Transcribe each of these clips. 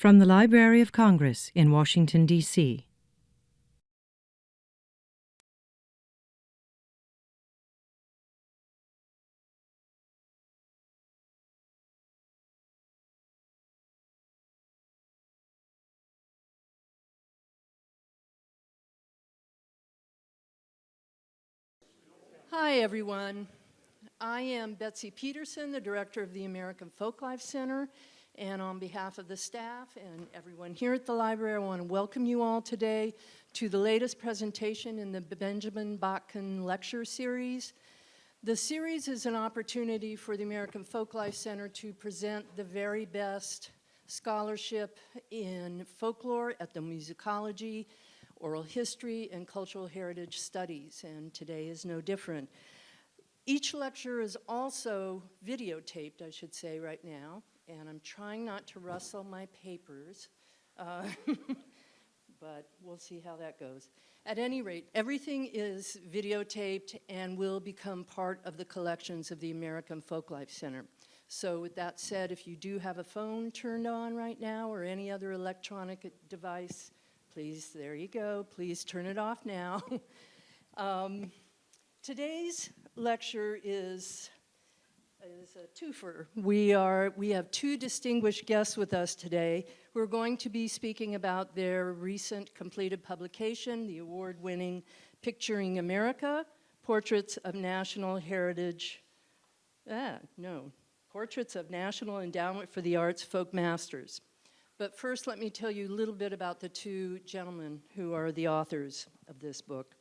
From the Library of Congress in Washington, D.C. Hi, everyone. I am Betsy Peterson, the director of the American Folklife Center, and on behalf of the staff and everyone here at the library, I want to welcome you all today to the latest presentation in the Benjamin Botkin Lecture Series. The series is an opportunity for the American Folklife Center to present the very best scholarship in folklore, ethnomusicology, oral history, and cultural heritage studies, and today is no different. Each lecture is also videotaped, I should say, right now, and I'm trying not to rustle my papers, but we'll see how that goes. At any rate, everything is videotaped and will become part of the collections of the American Folklife Center. So with that said, if you do have a phone turned on right now or any other electronic device, please, there you go, please turn it off now. Today's lecture is a twofer. We have two distinguished guests with us today who are going to be speaking about their recent completed publication, the award-winning Picturing America, Portraits of National Endowment for the Arts Folk Masters. But first, let me tell you a little bit about the two gentlemen who are the authors of this book.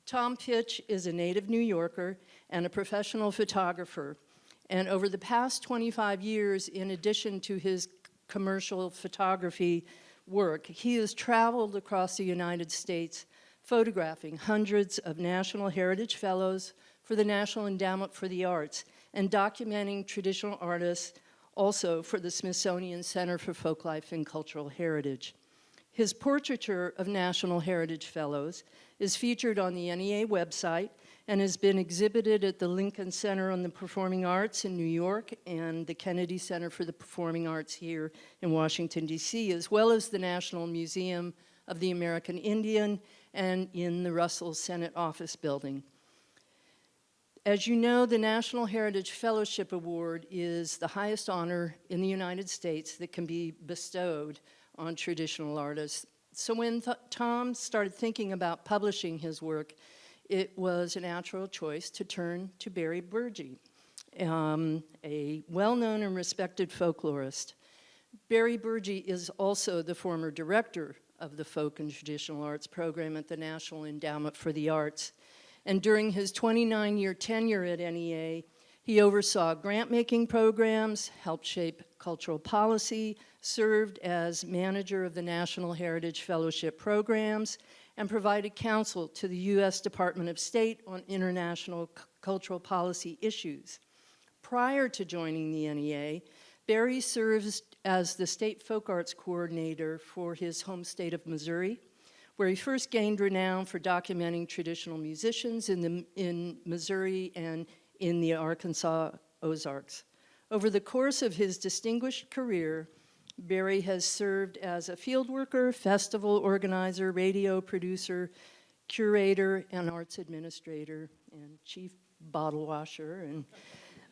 Tom Pich is a native New Yorker and a professional photographer. And over the past 25 years, in addition to his commercial photography work, he has traveled across the United States photographing hundreds of National Heritage Fellows for the National Endowment for the Arts and documenting traditional artists also for the Smithsonian Center for Folklife and Cultural Heritage. His portraiture of National Heritage Fellows is featured on the NEA website and has been exhibited at the Lincoln Center on the Performing Arts in New York and the Kennedy Center for the Performing Arts here in Washington, D.C., as well as the National Museum of the American Indian and in the Russell Senate Office Building. As you know, the National Heritage Fellowship Award is the highest honor in the United States that can be bestowed on traditional artists. So when Tom started thinking about publishing his work, it was a natural choice to turn to Barry Bergey, a well-known and respected folklorist. Barry Bergey is also the former director of the Folk and Traditional Arts program at the National Endowment for the Arts. And during his 29-year tenure at NEA, he oversaw grant-making programs, helped shape cultural policy, served as manager of the National Heritage Fellowship programs, and provided counsel to the U.S. Department of State on international cultural policy issues. Prior to joining the NEA, Barry serves as the State Folk Arts Coordinator for his home state of Missouri, where he first gained renown for documenting traditional musicians in Missouri and in the Arkansas Ozarks. Over the course of his distinguished career, Barry has served as a field worker, festival organizer, radio producer, curator, and arts administrator, and chief bottle washer, and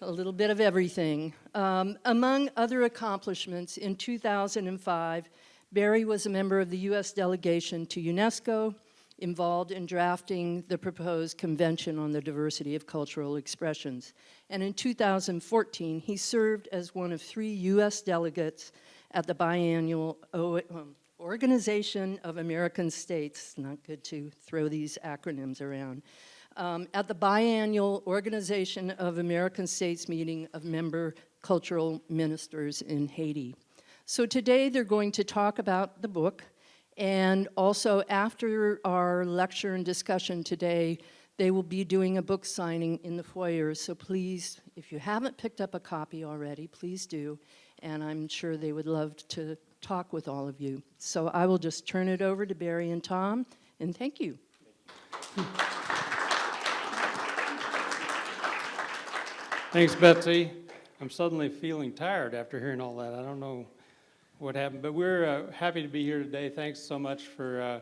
a little bit of everything. Among other accomplishments, in 2005, Barry was a member of the U.S. delegation to UNESCO, involved in drafting the proposed Convention on the Diversity of Cultural Expressions. And in 2014, he served as one of 3 U.S. delegates at the biannual Organization of American States, not good to throw these acronyms around, at the biannual Organization of American States meeting of member cultural ministers in Haiti. So today they're going to talk about the book, and also after our lecture and discussion today, they will be doing a book signing in the foyer. So please, if you haven't picked up a copy already, please do. And I'm sure they would love to talk with all of you. So I will just turn it over to Barry and Tom, and thank you. Thanks, Betsy. I'm suddenly feeling tired after hearing all that. I don't know what happened, but we're happy to be here today. Thanks so much for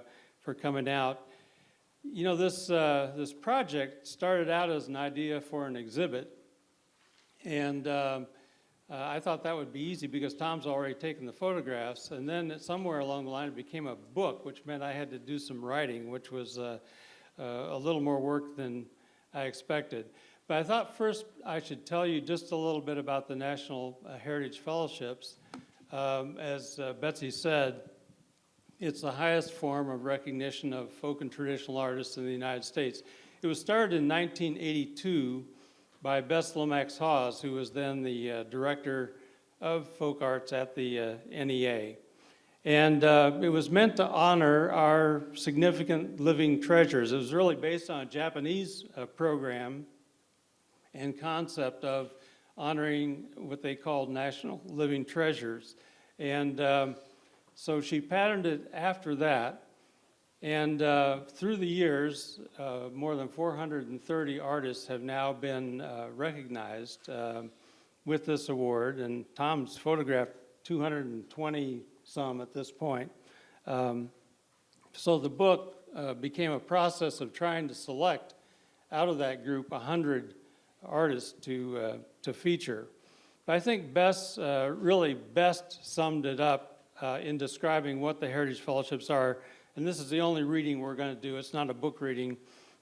coming out. You know, this project started out as an idea for an exhibit, and I thought that would be easy because Tom's already taken the photographs, and then somewhere along the line it became a book, which meant I had to do some writing, which was a little more work than I expected. But I thought first I should tell you just a little bit about the National Heritage Fellowships. As Betsy said, it's the highest form of recognition of folk and traditional artists in the United States. It was started in 1982 by Bess Lomax Hawes, who was then the director of folk arts at the NEA. And it was meant to honor our significant living treasures. It was really based on a Japanese program and concept of honoring what they called national living treasures. And so she patterned it after that. And through the years, more than 430 artists have now been recognized with this award. And Tom's photographed 220 some at this point. So the book became a process of trying to select out of that group 100 artists to feature. But I think Bess really best summed it up in describing what the Heritage Fellowships are. And this is the only reading we're going to do. It's not a book reading.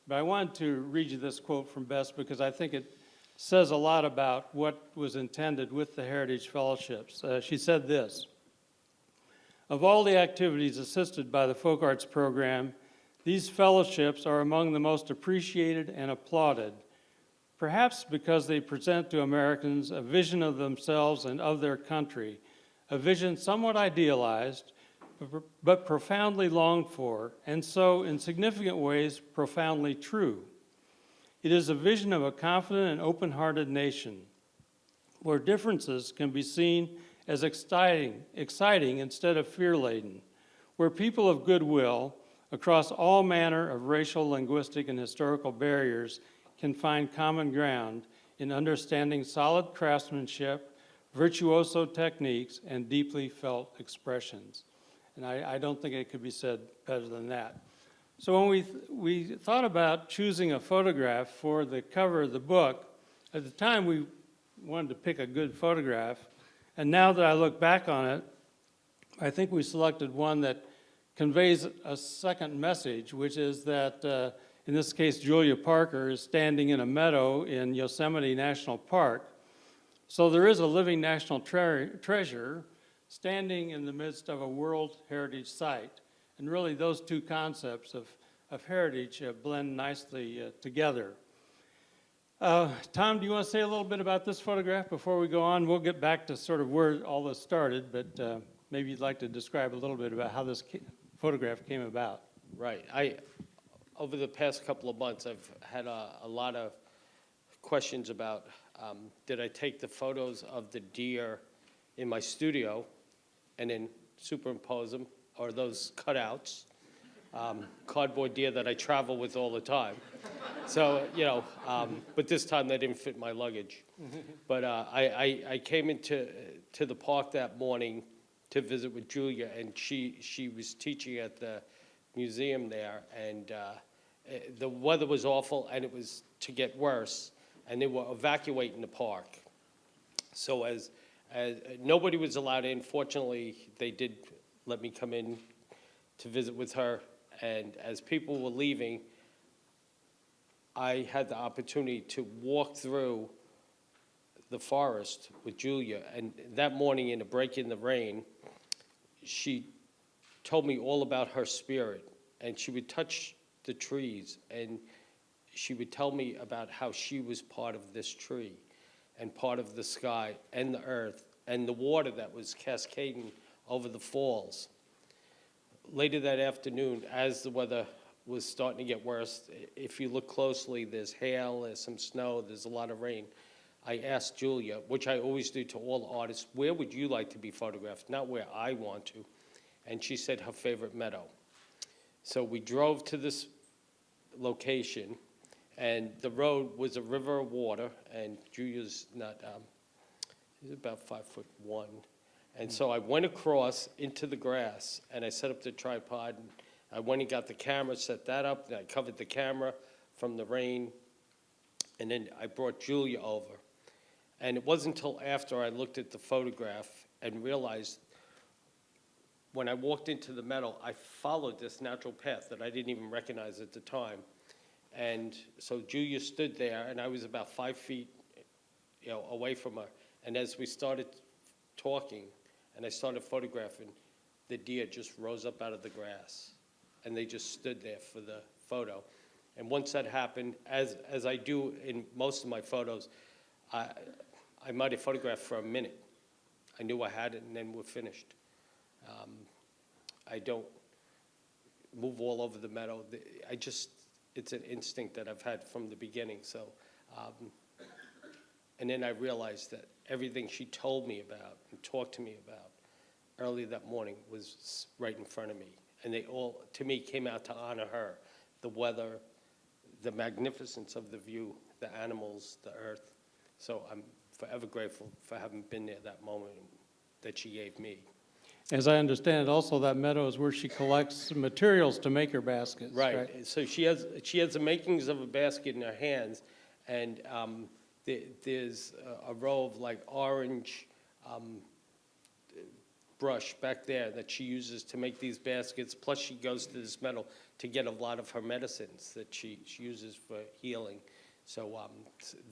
But I wanted to read you this quote from Bess because I think it says a lot about what was intended with the Heritage Fellowships. She said this: "Of all the activities assisted by the Folk Arts Program, these fellowships are among the most appreciated and applauded, perhaps because they present to Americans a vision of themselves and of their country, a vision somewhat idealized, but profoundly longed for, and so in significant ways profoundly true. It is a vision of a confident and open-hearted nation, where differences can be seen as exciting instead of fear-laden, where people of goodwill across all manner of racial, linguistic, and historical barriers can find common ground in understanding solid craftsmanship, virtuoso techniques, and deeply felt expressions." And I don't think it could be said better than that. So when we thought about choosing a photograph for the cover of the book, at the time we wanted to pick a good photograph, and now that I look back on it, I think we selected one that conveys a second message, which is that, in this case, Julia Parker is standing in a meadow in Yosemite National Park. So there is a living national treasure standing in the midst of a World Heritage Site. And really those two concepts of heritage blend nicely together. Tom, do you want to say a little bit about this photograph before we go on? We'll get back to sort of where all this started, but maybe you'd like to describe a little bit about how this photograph came about. Right. Over the past couple of months, I've had a lot of questions about did I take the photos of the deer in my studio and then superimpose them, or those cutouts, cardboard deer that I travel with all the time. So, you know, but this time they didn't fit my luggage. But I came into the park that morning to visit with Julia, and she was teaching at the museum there, and the weather was awful, and it was to get worse, and they were evacuating the park. So as nobody was allowed in, fortunately, they did let me come in to visit with her, and as people were leaving, I had the opportunity to walk through the forest with Julia, and that morning in a break in the rain, she told me all about her spirit, and she would touch the trees, and she would tell me about how she was part of this tree and part of the sky and the earth and the water that was cascading over the falls. Later that afternoon, as the weather was starting to get worse, if you look closely, there's hail, there's some snow, there's a lot of rain. I asked Julia, which I always do to all artists, where would you like to be photographed? Not where I want to. And she said her favorite meadow. So we drove to this location, and the road was a river of water, and Julia's not, she's about 5'1", And so I went across into the grass, and I set up the tripod, and I went and got the camera, set that up, and I covered the camera from the rain, and then I brought Julia over. And it wasn't until after I looked at the photograph and realized when I walked into the meadow, I followed this natural path that I didn't even recognize at the time. And so Julia stood there, and I was about 5 feet, away from her. And as we started talking, and I started photographing, the deer just rose up out of the grass, and they just stood there for the photo. And once that happened, as I do in most of my photos, I might have photographed for a minute. I knew I had it, and then we're finished. I don't move all over the meadow. It's an instinct that I've had from the beginning. So, and then I realized that everything she told me about and talked to me about early that morning was right in front of me. And they all, to me, came out to honor her. The weather, the magnificence of the view, the animals, the earth. So I'm forever grateful for having been there that moment that she gave me. As I understand it, also that meadow is where she collects materials to make her baskets, right? Right. So she has the makings of a basket in her hands, and there's a row of like orange brush back there that she uses to make these baskets. Plus, she goes to this meadow to get a lot of her medicines that she uses for healing. So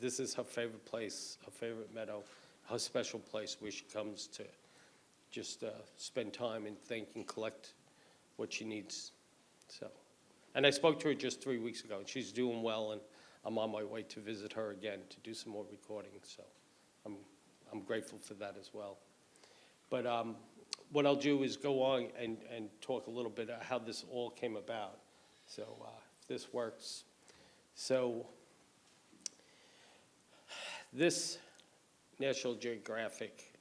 this is her favorite place, her favorite meadow, her special place where she comes to just spend time and think and collect what she needs. So, and I spoke to her just 3 weeks ago, and she's doing well, and I'm on my way to visit her again to do some more recording. So I'm grateful for that as well. But what I'll do is go on and talk a little bit about how this all came about. So if this works. So this National Geographic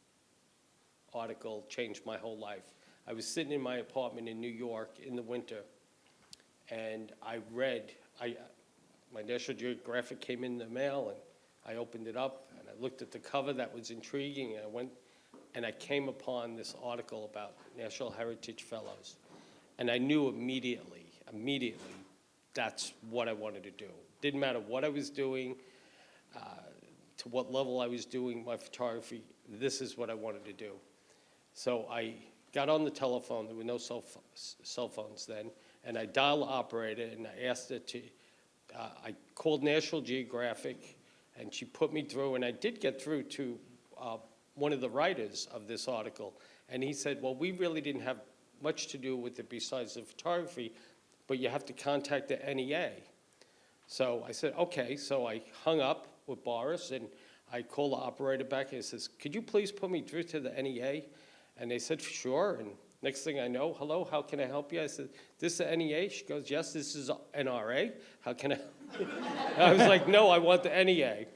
article changed my whole life. I was sitting in my apartment in New York in the winter, and I read, my National Geographic came in the mail, and I opened it up, and I looked at the cover that was intriguing, and I went, and I came upon this article about National Heritage Fellows. And I knew immediately, that's what I wanted to do. Didn't matter what I was doing, to what level I was doing my photography, this is what I wanted to do. So I got on the telephone, there were no cell phones then, and I dialed the operator and I asked her to, I called National Geographic, and she put me through, and I did get through to one of the writers of this article, and he said, well, we really didn't have much to do with it besides the photography, but you have to contact the NEA. So I said, okay, so I hung up with Boris, and I called the operator back, and he says, could you please put me through to the NEA? And they said, sure, and next thing I know, hello, how can I help you? I said, this is the NEA? She goes, yes, this is NRA. How can I? I was like, no, I want the NEA.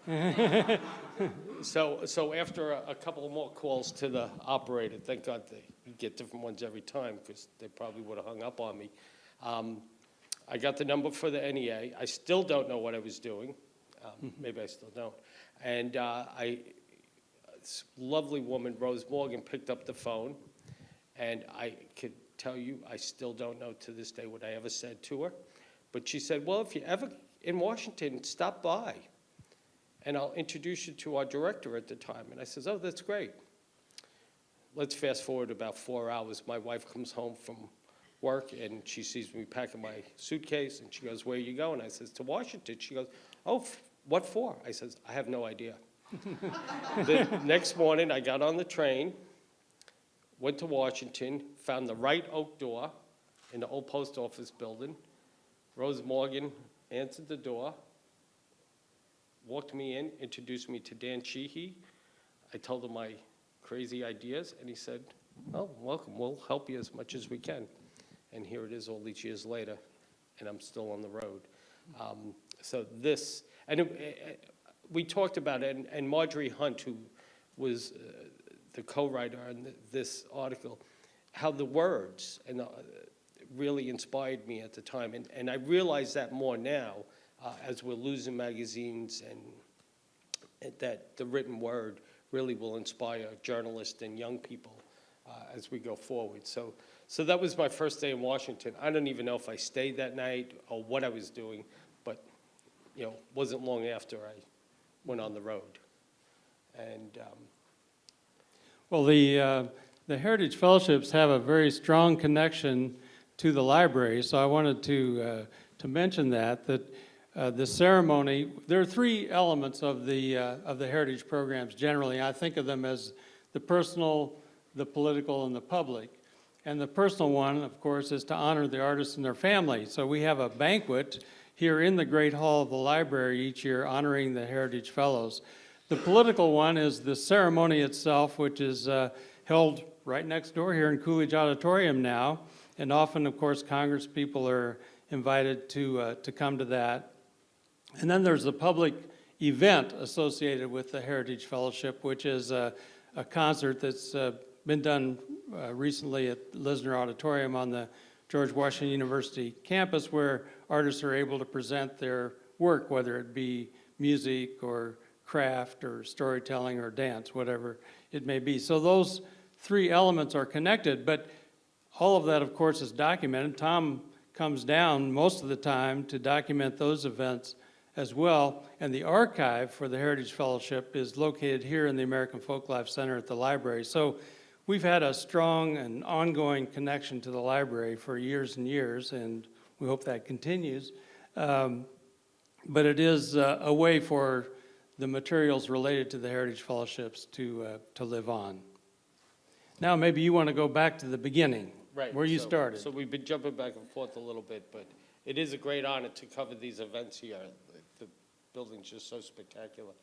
So after a couple of more calls to the operator, thank God you get different ones every time because they probably would have hung up on me. I got the number for the NEA. I still don't know what I was doing. Maybe I still don't. And this lovely woman, Rose Morgan, picked up the phone, and I could tell you I still don't know to this day what I ever said to her. But she said, well, if you're ever in Washington, stop by, and I'll introduce you to our director at the time. And I says, oh, that's great. Let's fast forward about 4 hours. My wife comes home from work, and she sees me packing my suitcase, and she goes, where are you going? I says, to Washington. She goes, oh, what for? I says, I have no idea. The next morning, I got on the train, went to Washington, found the right oak door in the old post office building. Rose Morgan answered the door, walked me in, introduced me to Dan Sheehy. I told him my crazy ideas, and he said, oh, welcome, we'll help you as much as we can. And here it is all these years later, and I'm still on the road. So this, and we talked about it, and Marjorie Hunt, who was the co-writer on this article, how the words and really inspired me at the time. And I realize that more now as we're losing magazines, and that the written word really will inspire journalists and young people as we go forward. So that was my first day in Washington. I don't even know if I stayed that night or what I was doing, but, wasn't long after I went on the road. And Well, the Heritage Fellowships have a very strong connection to the library, so I wanted to mention that the ceremony, there are three elements of the Heritage programs generally. I think of them as the personal, the political, and the public. And the personal one, of course, is to honor the artists and their family. So we have a banquet here in the Great Hall of the library each year honoring the Heritage Fellows. The political one is the ceremony itself, which is held right next door here in Coolidge Auditorium now. And often, of course, Congress people are invited to come to that. And then there's the public event associated with the Heritage Fellowship, which is a concert that's been done recently at Lisner Auditorium on the George Washington University campus, where artists are able to present their work, whether it be music or craft or storytelling or dance, whatever it may be. So those three elements are connected, but all of that, of course, is documented. Tom comes down most of the time to document those events as well, and the archive for the Heritage Fellowship is located here in the American Folklife Center at the library. So we've had a strong and ongoing connection to the library for years and years, and we hope that continues. But it is a way for the materials related to the Heritage Fellowships to live on. Now, maybe you want to go back to the beginning, right, where you started. So we've been jumping back and forth a little bit, but it is a great honor to cover these events here. The building's just so spectacular.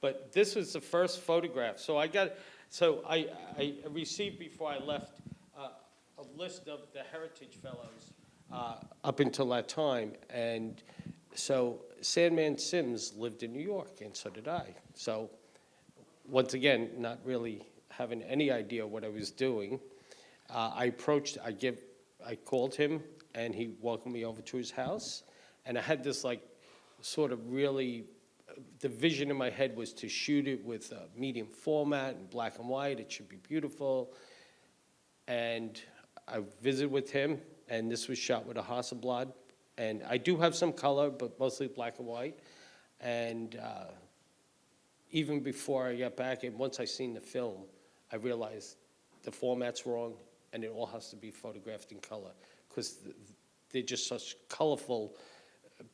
But this was the first photograph. So I received before I left a list of the Heritage Fellows up until that time. And so Sandman Sims lived in New York, and so did I. So once again, not really having any idea what I was doing, I called him, and he welcomed me over to his house. And I had this sort of really, the vision in my head was to shoot it with a medium format and black and white. It should be beautiful. And I visited with him, and this was shot with a Hasselblad. And I do have some color, but mostly black and white. And even before I got back, and once I seen the film, I realized the format's wrong, and it all has to be photographed in color, because they're just such colorful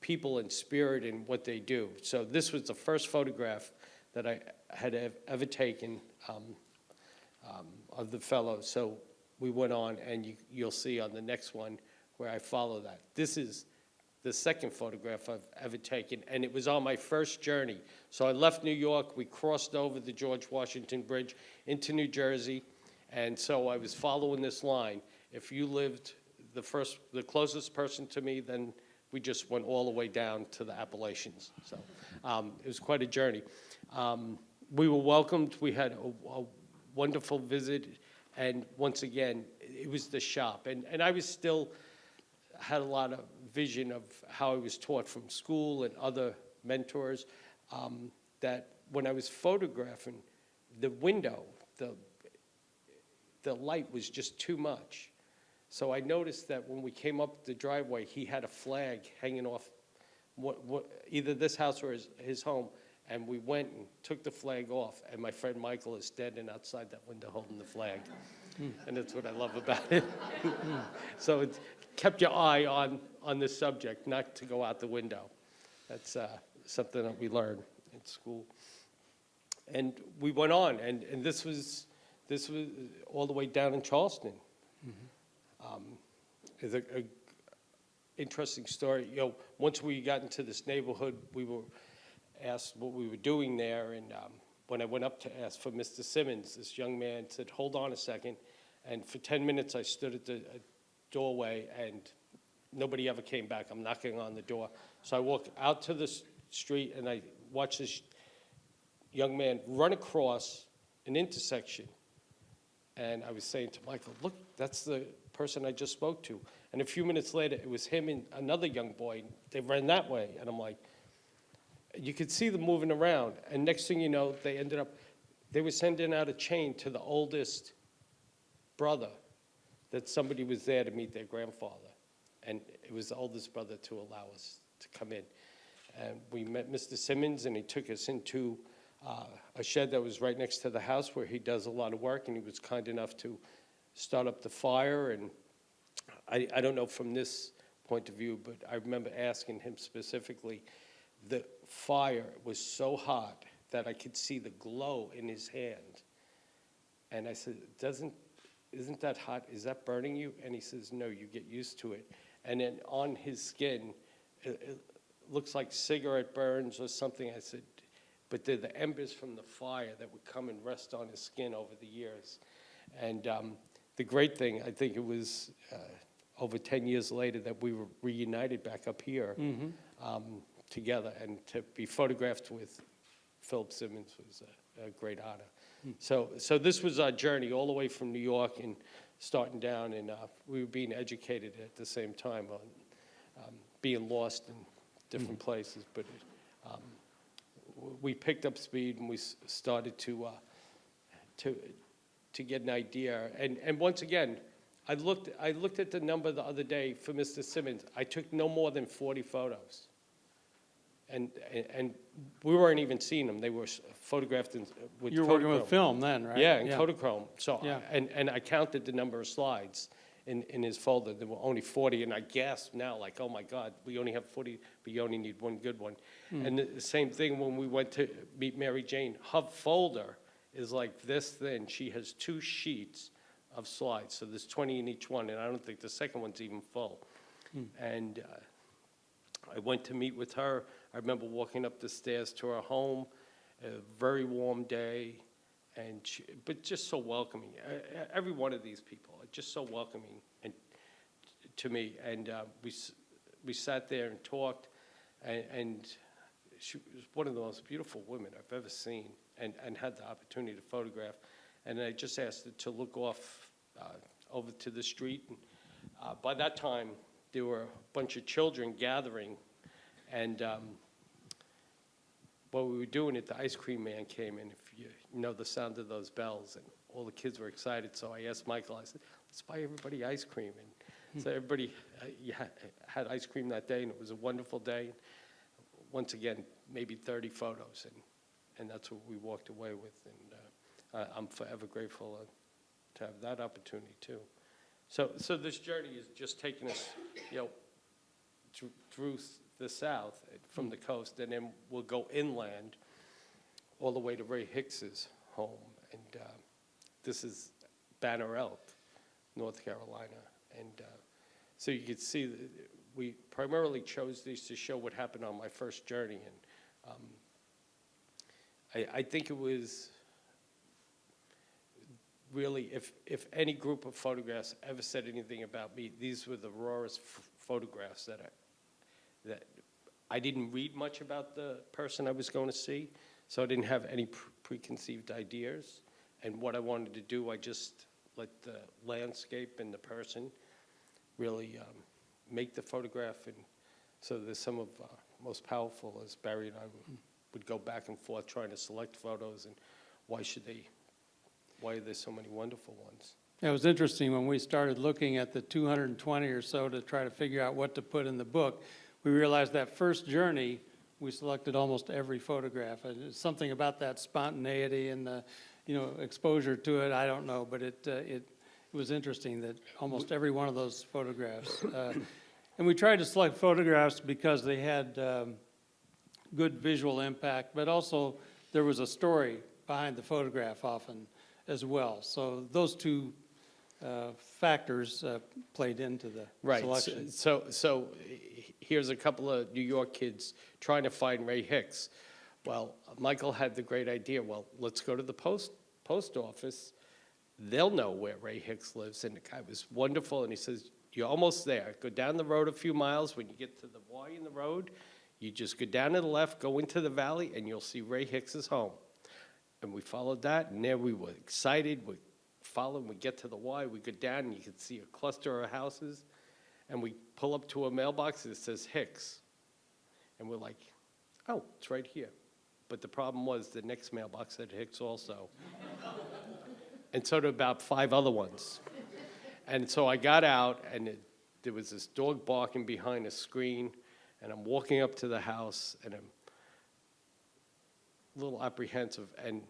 people and spirit in what they do. So this was the first photograph that I had ever taken of the fellows. So we went on, and you'll see on the next one where I follow that. This is the second photograph I've ever taken, and it was on my first journey. So I left New York, we crossed over the George Washington Bridge into New Jersey, and so I was following this line. If you lived the closest person to me, then we just went all the way down to the Appalachians. So it was quite a journey. We were welcomed, we had a wonderful visit, and once again, it was the shop. And I was still, had a lot of vision of how I was taught from school and other mentors, that when I was photographing, the window, the light was just too much. So I noticed that when we came up the driveway, he had a flag hanging off either this house or his home, and we went and took the flag off, and my friend Michael is standing outside that window holding the flag. And that's what I love about it. So it kept your eye on this subject, not to go out the window. That's something that we learned in school. And we went on, and this was all the way down in Charleston. It's a interesting story. Once we got into this neighborhood, we were asked what we were doing there, and when I went up to ask for Mr. Simmons, this young man said, "Hold on a second," and for 10 minutes I stood at the doorway, and nobody ever came back. I'm knocking on the door. So I walked out to the street, and I watched this young man run across an intersection, and I was saying to Michael, "Look, that's the person I just spoke to." And a few minutes later, it was him and another young boy. They ran that way, and I'm like, you could see them moving around. And next thing you know, they were sending out a chain to the oldest brother that somebody was there to meet their grandfather. And it was the oldest brother to allow us to come in. And we met Mr. Simmons, and he took us into a shed that was right next to the house where he does a lot of work, and he was kind enough to start up the fire. And I don't know from this point of view, but I remember asking him specifically, the fire was so hot that I could see the glow in his hand. And I said, isn't that hot? Is that burning you? And he says, no, you get used to it. And then on his skin, it looks like cigarette burns or something. I said, but they're the embers from the fire that would come and rest on his skin over the years. And the great thing, I think it was over 10 years later that we were reunited back up here together. And to be photographed with Philip Simmons was a great honor. So this was our journey all the way from New York and starting down, and we were being educated at the same time on being lost in different places. But we picked up speed, and we started to get an idea. And once again, I looked at the number the other day for Mr. Simmons. I took no more than 40 photos. And we weren't even seeing them. They were photographed with You were working with Kodachrome. film then, right? Yeah, in Kodachrome. So, Yeah. and I counted the number of slides in his folder. There were only 40, and I gasped now, like, oh my God, we only have 40, but you only need one good one. And the same thing when we went to meet Mary Jane. Her folder is like this thin. She has 2 sheets of slides, so there's 20 in each one, and I don't think the second one's even full. And I went to meet with her. I remember walking up the stairs to her home, a very warm day, but just so welcoming. Every one of these people are just so welcoming and to me. And we sat there and talked, and she was one of the most beautiful women I've ever seen, and had the opportunity to photograph. And I just asked her to look off over to the street. And by that time, there were a bunch of children gathering, and what we were doing it, the ice cream man came in, if you know the sound of those bells, and all the kids were excited. So I asked Michael, I said, let's buy everybody ice cream. And so everybody had ice cream that day, and it was a wonderful day. Once again, maybe 30 photos, and that's what we walked away with. And I'm forever grateful to have that opportunity too. So this journey is just taking us, through the south from the coast, and then we'll go inland all the way to Ray Hicks's home. And this is Banner Elk, North Carolina. And so you can see that we primarily chose these to show what happened on my first journey. And I think it was really, if any group of photographs ever said anything about me, these were the rawest photographs that I didn't read much about the person I was going to see, so I didn't have any preconceived ideas. And what I wanted to do, I just let the landscape and the person really make the photograph. And so there's some of most powerful, as Barry and I would go back and forth trying to select photos, and why are there so many wonderful ones? It was interesting when we started looking at the 220 or so to try to figure out what to put in the book. We realized that first journey, we selected almost every photograph. And it's something about that spontaneity and the, exposure to it. I don't know, but it was interesting that almost every one of those photographs. And we tried to select photographs because they had good visual impact, but also there was a story behind the photograph often as well. So those two factors played into the selection. Right. So here's a couple of New York kids trying to find Ray Hicks. Well, Michael had the great idea. Well, let's go to the post office. They'll know where Ray Hicks lives. And the guy was wonderful. And he says, you're almost there. Go down the road a few miles. When you get to the Y in the road, you just go down to the left, go into the valley, and you'll see Ray Hicks's home. And we followed that, and there we were excited. We followed, we get to the Y, we go down, and you can see a cluster of houses, and we pull up to a mailbox that says Hicks. And we're like, oh, it's right here. But the problem was the next mailbox said Hicks also. and so did about 5 other ones. And so I got out, and there was this dog barking behind a screen, and I'm walking up to the house, and I'm a little apprehensive, and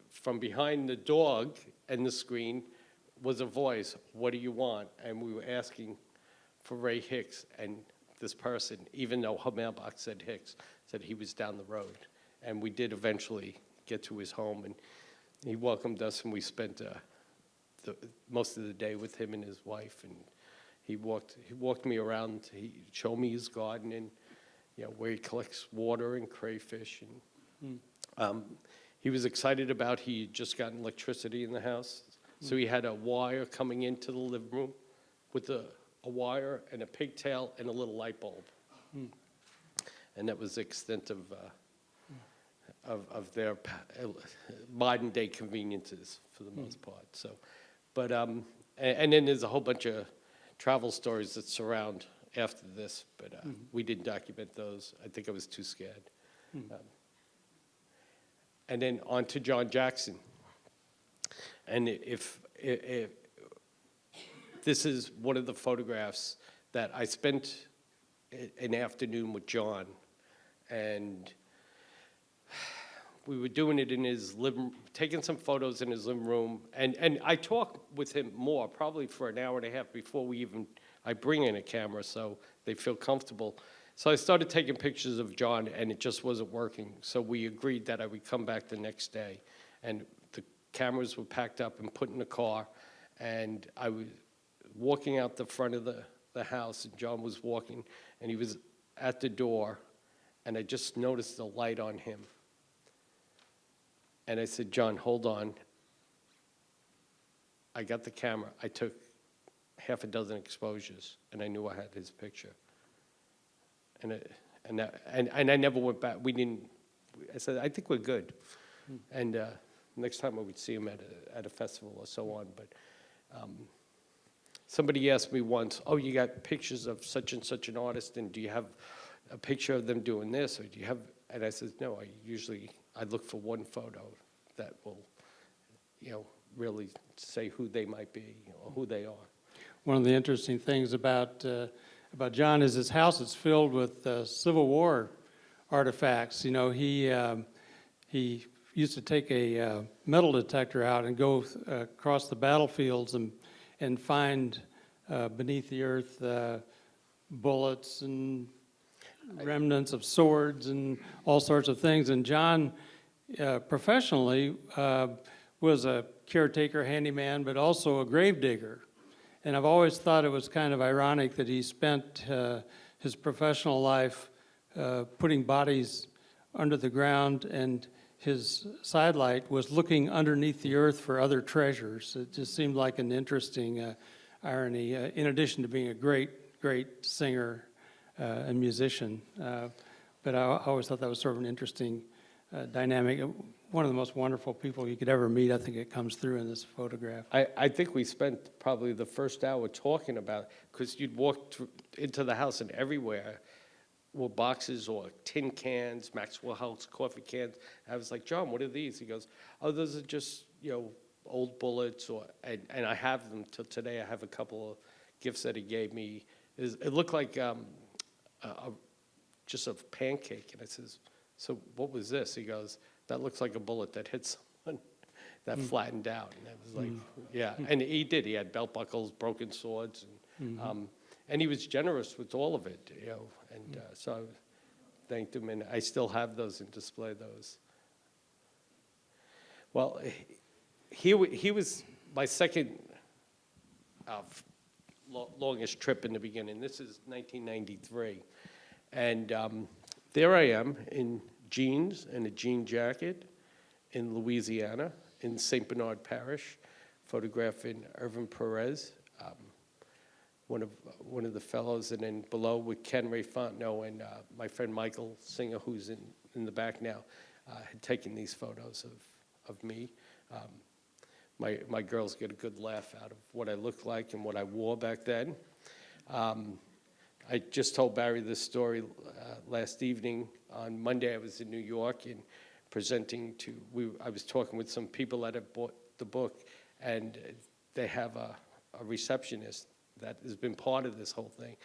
from behind the dog and the screen was a voice, "What do you want?" And we were asking for Ray Hicks, and this person, even though her mailbox said Hicks, said he was down the road. And we did eventually get to his home, and he welcomed us, and we spent most of the day with him and his wife, and he walked me around. He showed me his garden, and where he collects water and crayfish, and he was excited about. He had just gotten electricity in the house, so he had a wire coming into the living room with a wire and a pigtail and a little light bulb, and that was the extent of their modern day conveniences for the most part. So, but and then there's a whole bunch of travel stories that surround after this, but we didn't document those. I think I was too scared. And then on to John Jackson. And if this is one of the photographs that I spent an afternoon with John, and we were doing it in his living, taking some photos in his living room, and I talk with him more, probably for an hour and a half before I bring in a camera so they feel comfortable. So I started taking pictures of John, and it just wasn't working. So we agreed that I would come back the next day, and the cameras were packed up and put in the car, and I was walking out the front of the house, and John was walking, and he was at the door, and I just noticed the light on him. And I said, "John, hold on." I got the camera. I took half a dozen exposures, and I knew I had his picture. And I never went back. I said, "I think we're good." And next time I would see him at a festival or so on. But somebody asked me once, "Oh, you got pictures of such and such an artist, and do you have a picture of them doing this, or do you have?" And I said, "No, I look for one photo that will, really say who they might be or who they are." One of the interesting things about John is his house is filled with Civil War artifacts. He used to take a metal detector out and go across the battlefields and find beneath the earth bullets and remnants of swords and all sorts of things. And John, professionally, was a caretaker, handyman, but also a grave digger. And I've always thought it was kind of ironic that he spent his professional life putting bodies under the ground, and his sidelight was looking underneath the earth for other treasures. It just seemed like an interesting irony, in addition to being a great singer and musician. But I always thought that was sort of an interesting dynamic. One of the most wonderful people you could ever meet. I think it comes through in this photograph. I think we spent probably the first hour talking about, because you'd walk into the house and everywhere were boxes or tin cans, Maxwell House coffee cans. I was like, "John, what are these?" He goes, "Oh, those are just, old bullets," and I have them till today. I have a couple of gifts that he gave me. It looked like just a pancake, and I says, "So what was this?" He goes, "That looks like a bullet that hit someone that flattened out." And I was like, "Yeah." And he did. He had belt buckles, broken swords, and he was generous with all of it, And so I thanked him, and I still have those and display those. Well, he was my second longest trip in the beginning. This is 1993, and there I am in jeans and a jean jacket in Louisiana, in St. Bernard Parish, photographing Irvin Perez, one of the fellows, and then below with Ken Ray Fontenot and my friend Michael Singer, who's in the back now, had taken these photos of me. My girls get a good laugh out of what I looked like and what I wore back then. I just told Barry this story last evening. On Monday, I was in New York and presenting I was talking with some people that had bought the book, and they have a receptionist that has been part of this whole thing,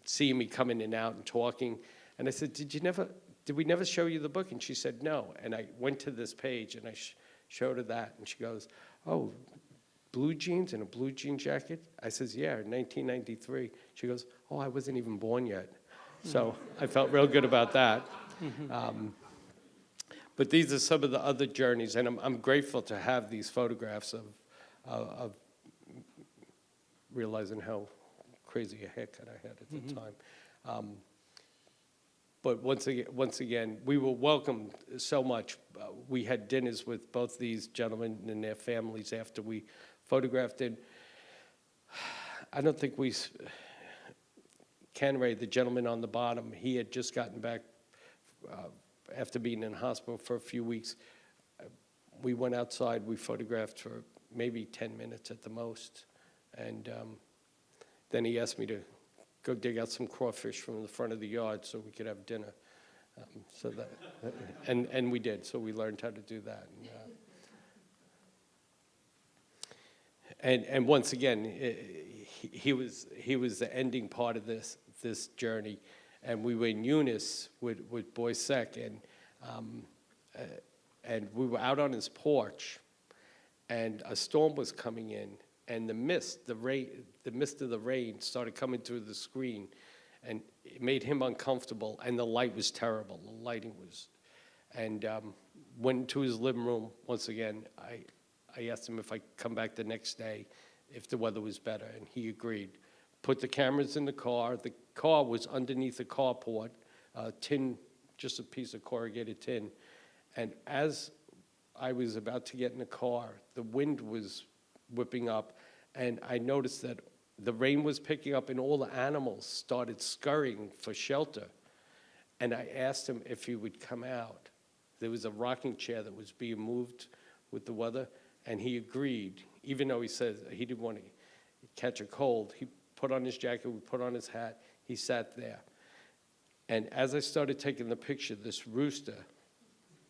seeing me come in and out and talking. And I said, did we never show you the book? And she said, no. And I went to this page and I showed her that, and she goes, oh, blue jeans and a blue jean jacket? I says, yeah, in 1993. She goes, oh, I wasn't even born yet. So I felt real good about that. But these are some of the other journeys, and I'm grateful to have these photographs of realizing how crazy a haircut I had at the time. But once again, we were welcomed so much. We had dinners with both these gentlemen and their families after we photographed it. I don't think Ken Ray, the gentleman on the bottom, he had just gotten back after being in hospital for a few weeks. We went outside, we photographed for maybe 10 minutes at the most. And then he asked me to go dig out some crawfish from the front of the yard so we could have dinner. And we did, so we learned how to do that. And once again, he was the ending part of this journey, and we were in Eunice with Boy Sec, and we were out on his porch, and a storm was coming in, and the mist of the rain started coming through the screen, and it made him uncomfortable, and the light was terrible. The lighting was, and went into his living room once again. I asked him if I could come back the next day if the weather was better, and he agreed. Put the cameras in the car. The car was underneath a carport, tin, just a piece of corrugated tin. And as I was about to get in the car, the wind was whipping up, and I noticed that the rain was picking up and all the animals started scurrying for shelter. And I asked him if he would come out. There was a rocking chair that was being moved with the weather, and he agreed, even though he said he didn't want to catch a cold. He put on his jacket, we put on his hat, he sat there. And as I started taking the picture, this rooster,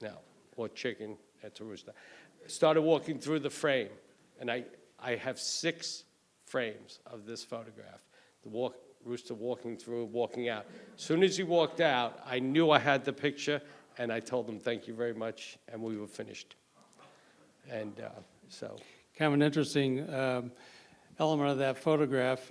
now, or chicken, that's a rooster, started walking through the frame. And I have 6 frames of this photograph. The rooster walking through, walking out. As soon as he walked out, I knew I had the picture, and I told him, thank you very much, and we were finished. And so. Kind of an interesting element of that photograph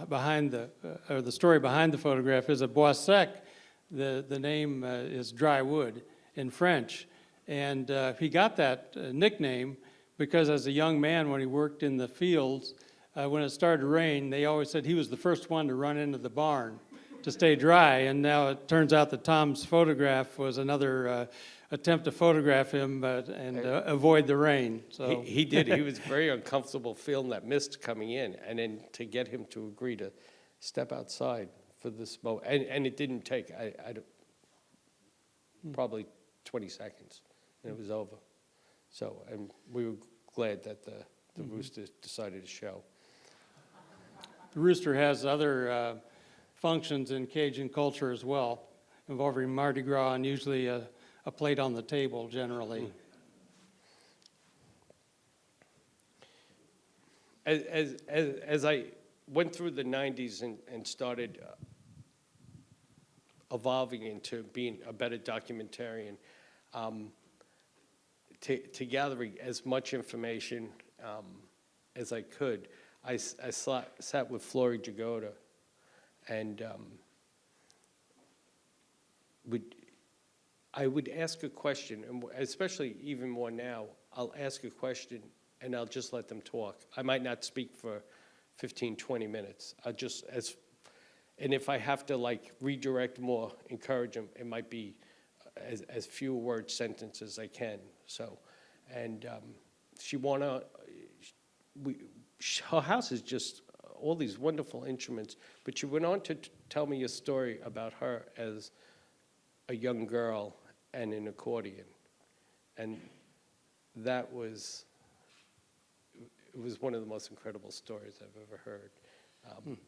behind the story behind the photograph is a bois sec. The name is dry wood in French. And he got that nickname because as a young man, when he worked in the fields, when it started to rain, they always said he was the first one to run into the barn to stay dry. And now it turns out that Tom's photograph was another attempt to photograph him and avoid the rain. So he did. He was very uncomfortable feeling that mist coming in, and then to get him to agree to step outside for this moment, and it didn't take probably 20 seconds, and it was over. So, and we were glad that the rooster decided to show. the rooster has other functions in Cajun culture as well, involving Mardi Gras and usually a plate on the table generally. As I went through the 90s and started evolving into being a better documentarian, to gathering as much information as I could, I sat with Flory Jagoda, and I would ask a question, and especially even more now, I'll ask a question and I'll just let them talk. I might not speak for 15, 20 minutes. And if I have to like redirect more, encourage them, it might be as few word sentences as I can. So, and her house is just all these wonderful instruments, but she went on to tell me a story about her as a young girl and an accordion. And that was, it was one of the most incredible stories I've ever heard.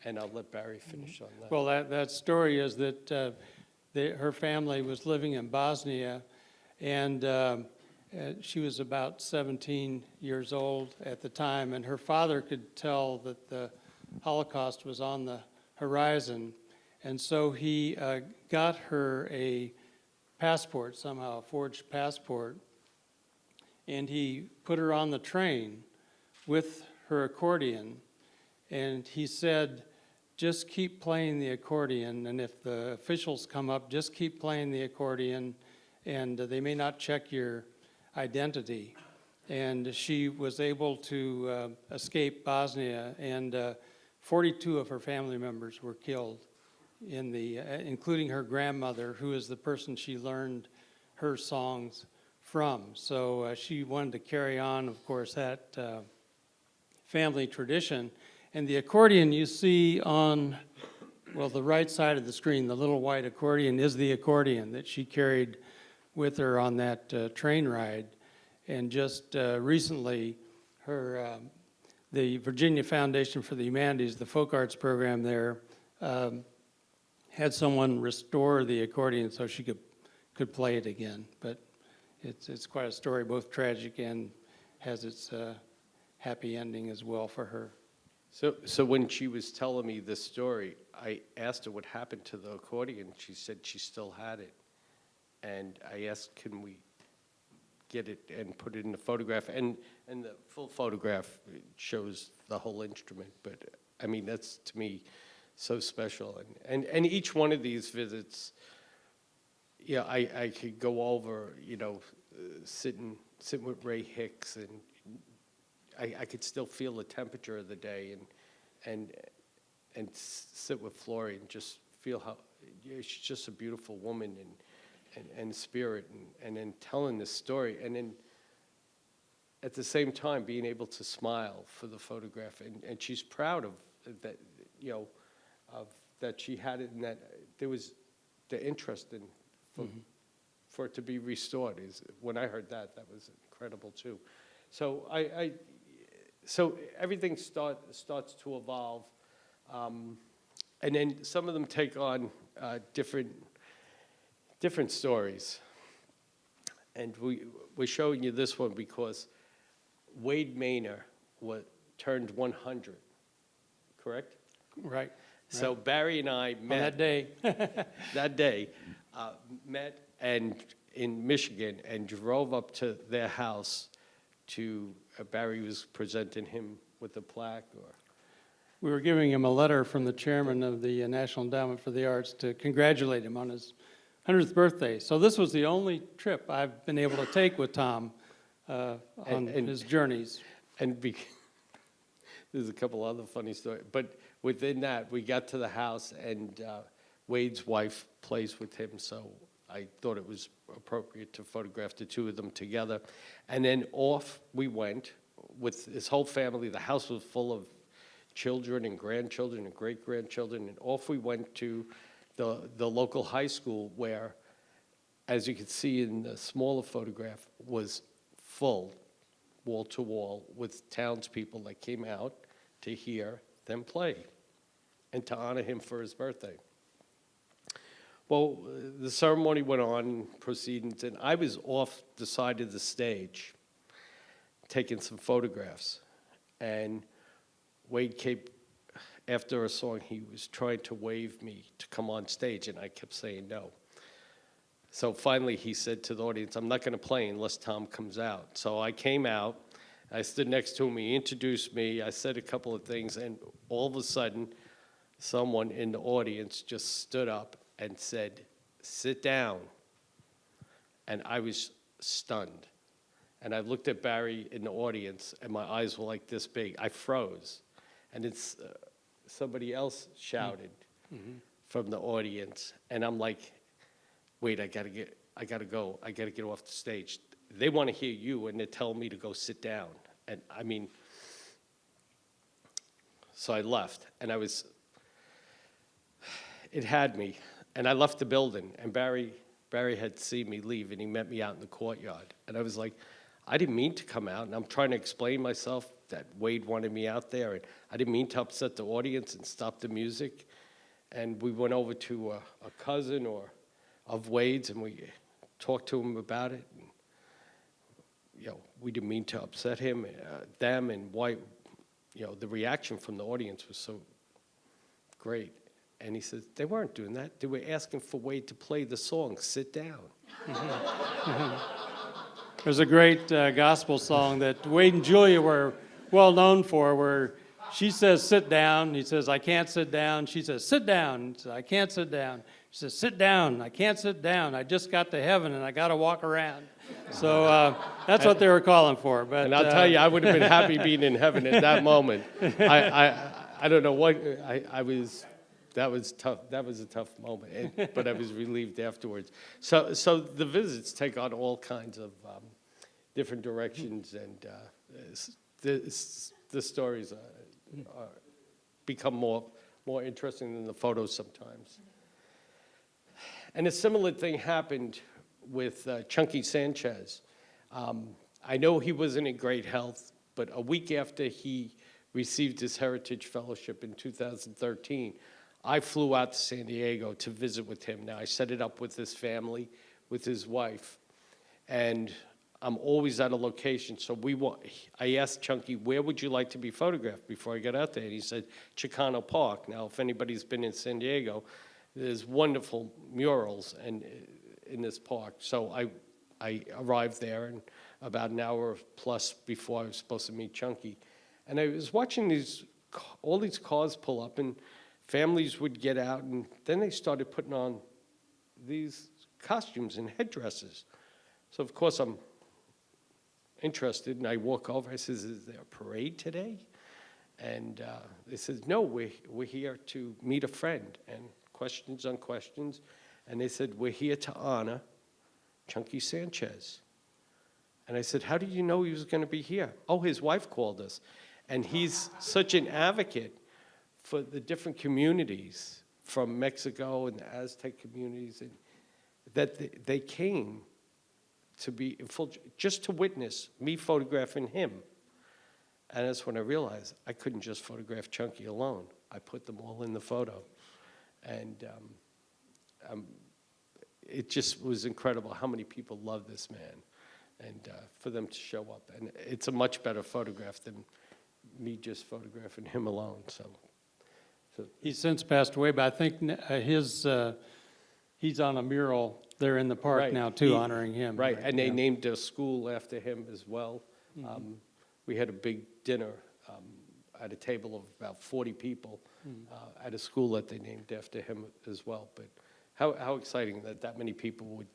And I'll let Barry finish on that. Well, that story is that her family was living in Bosnia, and She was about 17 years old at the time, and her father could tell that the Holocaust was on the horizon. And so he got her a passport, somehow a forged passport, and he put her on the train with her accordion, and he said, just keep playing the accordion, and if the officials come up, just keep playing the accordion, and they may not check your identity. And she was able to escape Bosnia, and 42 of her family members were killed, in the, including her grandmother, who is the person she learned her songs from. So she wanted to carry on, of course, that family tradition. And the accordion you see on, well, the right side of the screen, the little white accordion, is the accordion that she carried with her on that train ride. And just recently, her, the Virginia Foundation for the Humanities, the folk arts program there, had someone restore the accordion so she could play it again. But it's quite a story, both tragic and has its happy ending as well for her. So when she was telling me this story, I asked her what happened to the accordion. She said she still had it. And I asked, can we get it and put it in a photograph? And the full photograph shows the whole instrument. But, I mean, that's, to me, so special. And each one of these visits, yeah, I could go over, you know, sitting with Ray Hicks, and I could still feel the temperature of the day, and sit with Florrie and just feel how, yeah, she's just a beautiful woman and spirit, and then telling this story, and then at the same time being able to smile for the photograph, and she's proud of that, you know, of that she had it, and that there was the interest in for it to be restored. Is when I heard that was incredible too. So so everything starts to evolve, and then some of them take on different stories. And we're showing you this one because Wade Maynor turned 100, correct? Right. So Barry and I met On that day. that day, met and in Michigan and drove up to their house to, Barry was presenting him with a plaque, or We were giving him a letter from the chairman of the National Endowment for the Arts to congratulate him on his 100th birthday. So this was the only trip I've been able to take with Tom on his journeys. and there's a couple other funny stories, but within that, we got to the house, and Wade's wife plays with him, so I thought it was appropriate to photograph the two of them together. And then off we went with his whole family. The house was full of children and grandchildren and great-grandchildren, and off we went to the local high school where, as you can see in the smaller photograph, was full, wall to wall, with townspeople that came out to hear them play and to honor him for his birthday. Well, the ceremony went on, proceedings, and I was off the side of the stage taking some photographs. And Wade came, after a song, he was trying to wave me to come on stage, and I kept saying no. So finally he said to the audience, I'm not going to play unless Tom comes out. So I came out, I stood next to him, he introduced me, I said a couple of things, and all of a sudden, someone in the audience just stood up and said, sit down. And I was stunned. And I looked at Barry in the audience, and my eyes were like this big. I froze. And it's somebody else shouted from the audience, and I'm like, wait, I gotta go. I gotta get off the stage. They want to hear you, and they're telling me to go sit down. And I mean, so I left, and it had me, and I left the building, and Barry had seen me leave, and he met me out in the courtyard, and I was like, I didn't mean to come out, and I'm trying to explain myself that Wade wanted me out there, and I didn't mean to upset the audience and stop the music. And we went over to a cousin of Wade's, and we talked to him about it. And we didn't mean to upset them, and why, the reaction from the audience was so great. And he says, they weren't doing that. They were asking for Wade to play the song, Sit Down. There's a great gospel song that Wade and Julia were well known for, where she says, sit down. He says, I can't sit down. She says, sit down. He says, I can't sit down. She says, sit down. I can't sit down. I just got to heaven and I got to walk around. So that's what they were calling for. But And I'll tell you, I would have been happy being in heaven at that moment. I don't know what, that was tough. That was a tough moment, but I was relieved afterwards. So the visits take on all kinds of different directions, and the stories become more interesting than the photos sometimes. And a similar thing happened with Chunky Sanchez. I know he wasn't in great health, but a week after he received his Heritage Fellowship in 2013, I flew out to San Diego to visit with him. Now, I set it up with his family, with his wife, and I'm always at a location. So I asked Chunky, where would you like to be photographed before I got out there? And he said, Chicano Park. Now, if anybody's been in San Diego, there's wonderful murals in this park. So I arrived there, and about an hour plus before I was supposed to meet Chunky. And I was watching all these cars pull up, and families would get out, and then they started putting on these costumes and headdresses. So, of course, I'm interested, and I walk over. I says, is there a parade today? And they said, no, we're here to meet a friend, and questions on questions. And they said, we're here to honor Chunky Sanchez. And I said, how did you know he was going to be here? Oh, his wife called us. And he's such an advocate for the different communities from Mexico and the Aztec communities, and that they came to be just to witness me photographing him. And that's when I realized I couldn't just photograph Chunky alone. I put them all in the photo. And it just was incredible how many people love this man, and for them to show up. And it's a much better photograph than me just photographing him alone. So he's since passed away, but I think he's on a mural there in the park right. now too, honoring him. Right, and they yeah. named a school after him as well. Mm-hmm. We had a big dinner at a table of about 40 people at a school that they named after him as well. But how exciting that many people would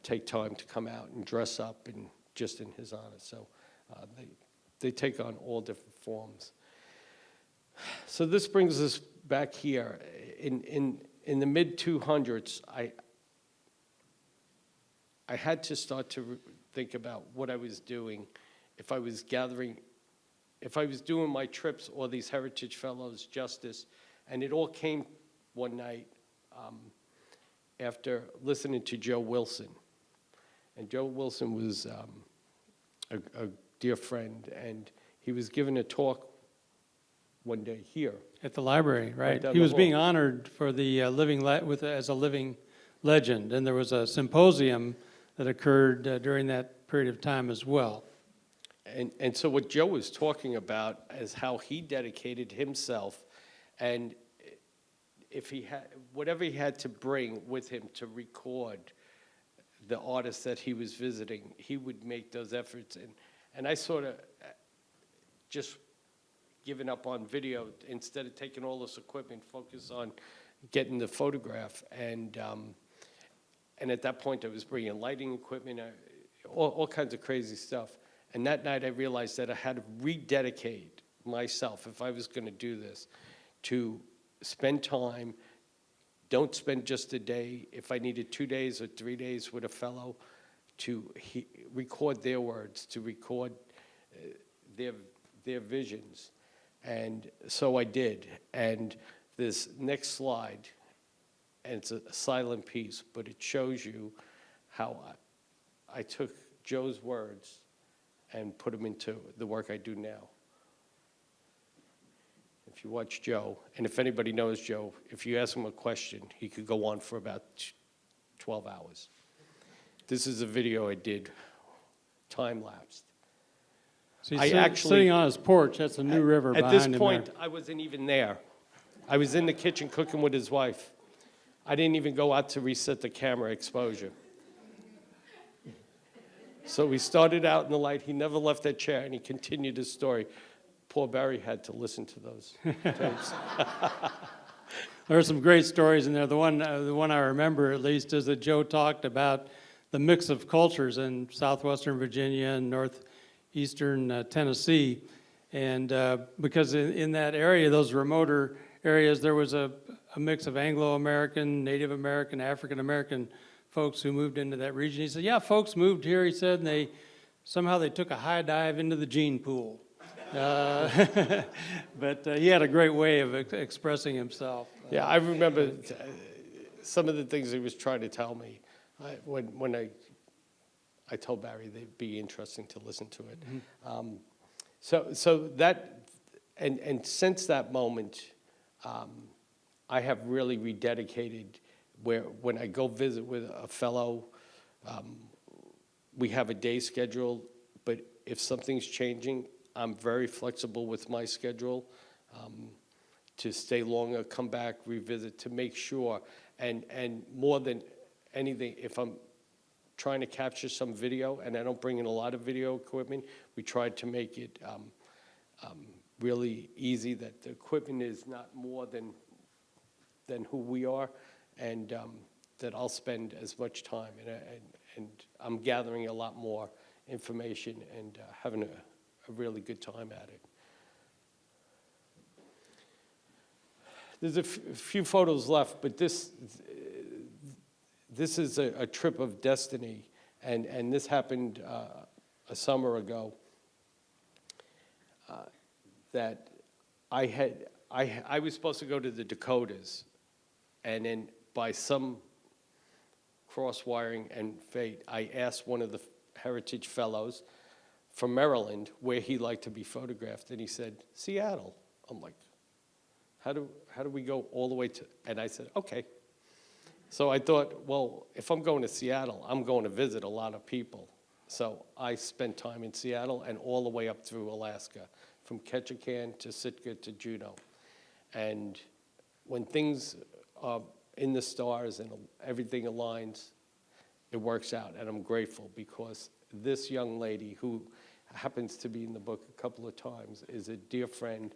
take time to come out and dress up and just in his honor. So they take on all different forms. So this brings us back here. In the mid-200s, I had to start to think about what I was doing. If I was doing my trips or these Heritage Fellows justice, and it all came one night after listening to Joe Wilson. And Joe Wilson was a dear friend, and he was giving a talk one day here. At the library, right. down He the was being hall. honored for the as a living legend, and there was a symposium that occurred during that period of time as well. And so what Joe was talking about is how he dedicated himself, and if he had whatever he had to bring with him to record the artists that he was visiting, he would make those efforts. And I sort of just given up on video, instead of taking all this equipment, focus on getting the photograph. And at that point, I was bringing lighting equipment, all kinds of crazy stuff. And that night, I realized that I had to rededicate myself, if I was going to do this, to spend time. Don't spend just a day. If I needed 2 days or 3 days with a fellow, to record their words, to record their visions. And so I did. And this next slide, and it's a silent piece, but it shows you how I took Joe's words and put them into the work I do now. If you watch Joe, and if anybody knows Joe, if you ask him a question, he could go on for about 12 hours. This is a video I did time-lapsed. So I he's actually- sitting on his porch, that's a new river At behind this him there. point, I wasn't even there. I was in the kitchen cooking with his wife. I didn't even go out to reset the camera exposure. So we started out in the light. He never left that chair, and he continued his story. Poor Barry had to listen to those tapes. There are some great stories in there. The one I remember, at least, is that Joe talked about the mix of cultures in southwestern Virginia and northeastern Tennessee. And because in that area, those remoter areas, there was a mix of Anglo-American, Native American, African-American folks who moved into that region. He said, yeah, folks moved here, he said, and somehow they took a high dive into the gene pool. But he had a great way of expressing himself. Yeah, I remember some of the things he was trying to tell me when I told Barry they'd be interesting to listen to it. Mm-hmm. So that, and since that moment, I have really rededicated where when I go visit with a fellow, we have a day schedule, but if something's changing, I'm very flexible with my schedule to stay longer, come back, revisit, to make sure. And more than anything, if I'm trying to capture some video, and I don't bring in a lot of video equipment, we tried to make it really easy, that the equipment is not more than who we are, and that I'll spend as much time. And I'm gathering a lot more information and having a really good time at it. There's a few photos left, but this is a trip of destiny, and this happened a summer ago. That I was supposed to go to the Dakotas, and then by some cross-wiring and fate, I asked one of the Heritage Fellows from Maryland where he liked to be photographed, and he said, Seattle. I'm like, how do we go all the way to, and I said, okay. So I thought, well, if I'm going to Seattle, I'm going to visit a lot of people. So I spent time in Seattle and all the way up through Alaska, from Ketchikan to Sitka to Juneau. And when things are in the stars and everything aligns, it works out. And I'm grateful because this young lady, who happens to be in the book a couple of times, is a dear friend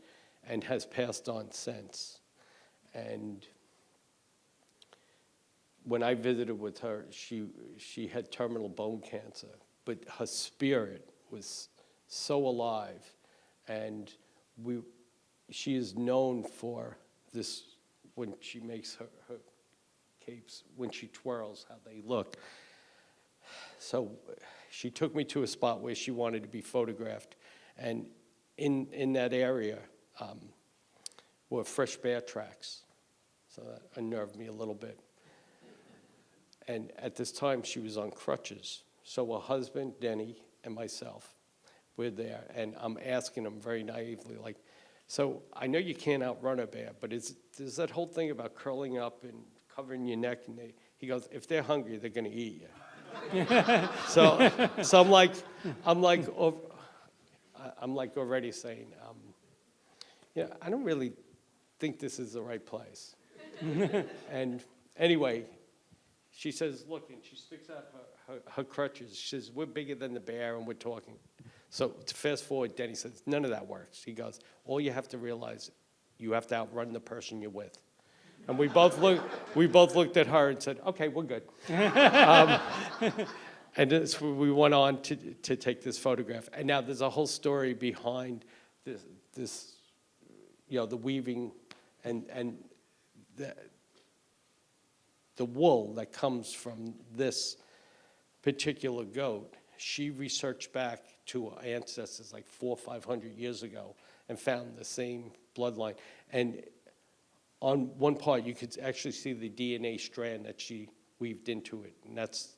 and has passed on since. And when I visited with her, she had terminal bone cancer, but her spirit was so alive. And she is known for this, when she makes her capes, when she twirls, how they look. So she took me to a spot where she wanted to be photographed. And in that area were fresh bear tracks. So that unnerved me a little bit. And at this time, she was on crutches. So her husband, Denny, and myself, we're there. And I'm asking him very naively, like, so I know you can't outrun a bear, but there's that whole thing about curling up and covering your neck. And he goes, if they're hungry, they're going to eat you. So I'm like already saying, yeah, I don't really think this is the right place. And anyway, she says, look, and she sticks out her crutches. She says, we're bigger than the bear, and we're talking. So to fast forward, Denny says, none of that works. He goes, all you have to realize, you have to outrun the person you're with. And we both looked at her and said, okay, we're good. And we went on to take this photograph. And now there's a whole story behind this the weaving and the wool that comes from this particular goat. She researched back to her ancestors like 400 or 500 years ago and found the same bloodline. And on one part, you could actually see the DNA strand that she weaved into it, and that's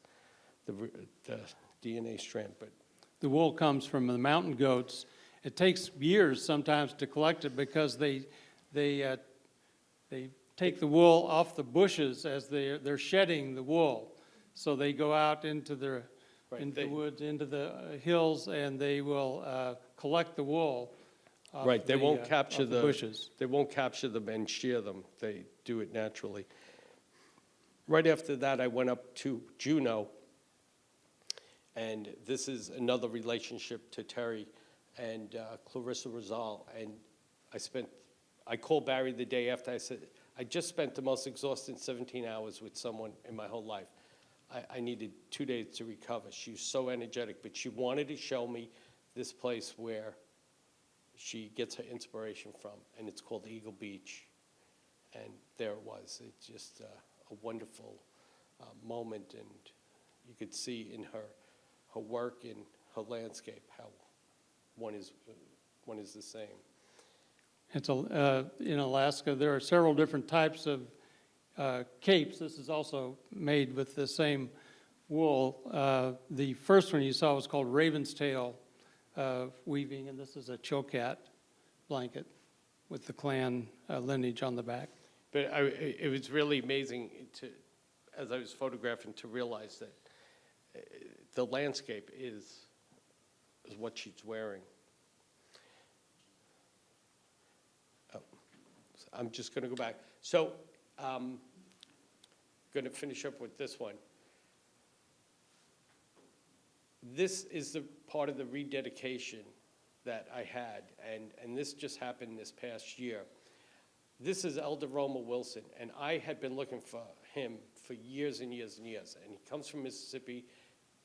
the DNA strand. But the wool comes from the mountain goats. It takes years sometimes to collect it because they take the wool off the bushes as they're shedding the wool. So they go out into the Right, into they- the woods, into the hills, and they will collect the wool off Right, they won't off capture the bushes. They won't capture them and shear them. They do it naturally. Right after that, I went up to Juneau, and this is another relationship to Terry and Clarissa Rizal. And I called Barry the day after. I said, I just spent the most exhausting 17 hours with someone in my whole life. I needed 2 days to recover. She was so energetic, but she wanted to show me this place where she gets her inspiration from, and it's called Eagle Beach. And there it was. It's just a wonderful moment, and you could see in her work and her landscape how one is the same. It's in Alaska, there are several different types of capes. This is also made with the same wool. The first one you saw was called Raven's Tail weaving, and this is a chocat blanket with the clan lineage on the back. But it was really amazing as I was photographing, to realize that the landscape is what she's wearing. Oh, so I'm just going to go back. So going to finish up with this one. This is the part of the rededication that I had, and this just happened this past year. This is Elder Roma Wilson, and I had been looking for him for years and years and years. And he comes from Mississippi,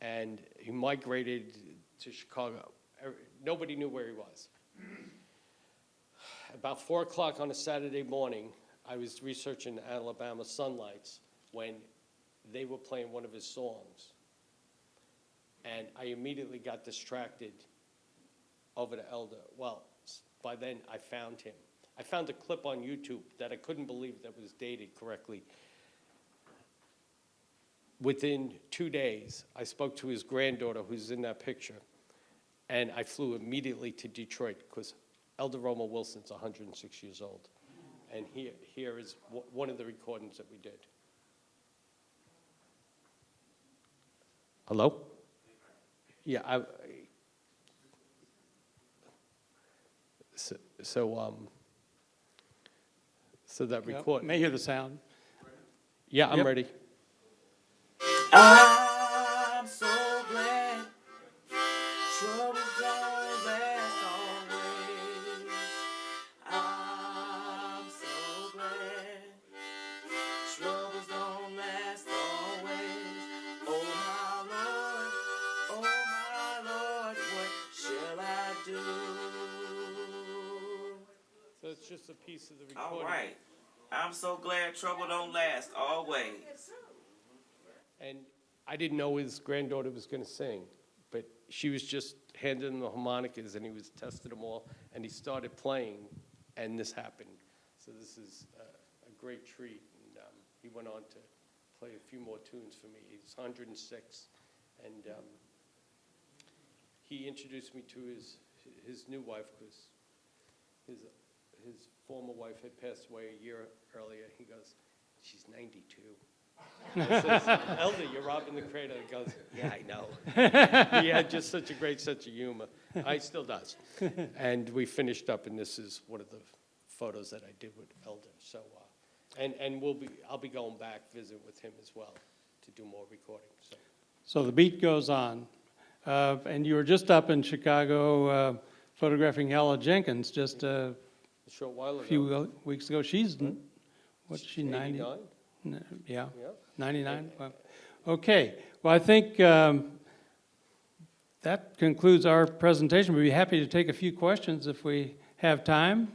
and he migrated to Chicago. Nobody knew where he was. About 4 o'clock on a Saturday morning, I was researching Alabama Sunlights when they were playing one of his songs. And I immediately got distracted over to Elder. Well, by then I found him. I found a clip on YouTube that I couldn't believe that was dated correctly. Within 2 days, I spoke to his granddaughter, who's in that picture, and I flew immediately to Detroit because Elder Roma Wilson's 106 years old. And here is one of the recordings that we did. Hello? Yeah, so that Yep, record. may hear the sound. Yeah, I'm Yep. ready. I'm so glad troubles don't last always. I'm so glad troubles don't last always. Oh my Lord, what shall I do? So it's just a piece of the All recording. right. I'm so glad trouble don't last always. And I didn't know his granddaughter was going to sing, but she was just handing him the harmonicas, and he was testing them all, and he started playing, and this happened. So this is a great treat, and he went on to play a few more tunes for me. He's 106, and he introduced me to his new wife, because his former wife had passed away a year earlier. He goes, she's 92. I says, Elder, you're robbing the cradle. He goes, yeah, I know. He had just such a great sense of humor. He still does. And we finished up, and this is one of the photos that I did with Elder. So, and I'll be going back visit with him as well to do more recording. So the beat goes on. And you were just up in Chicago photographing Ella Jenkins just a A short while ago. few weeks ago. She's, what's she, 90? 89? Yeah, Yeah. 99? Well, okay, well, I think that concludes our presentation. We'd be happy to take a few questions if we have time.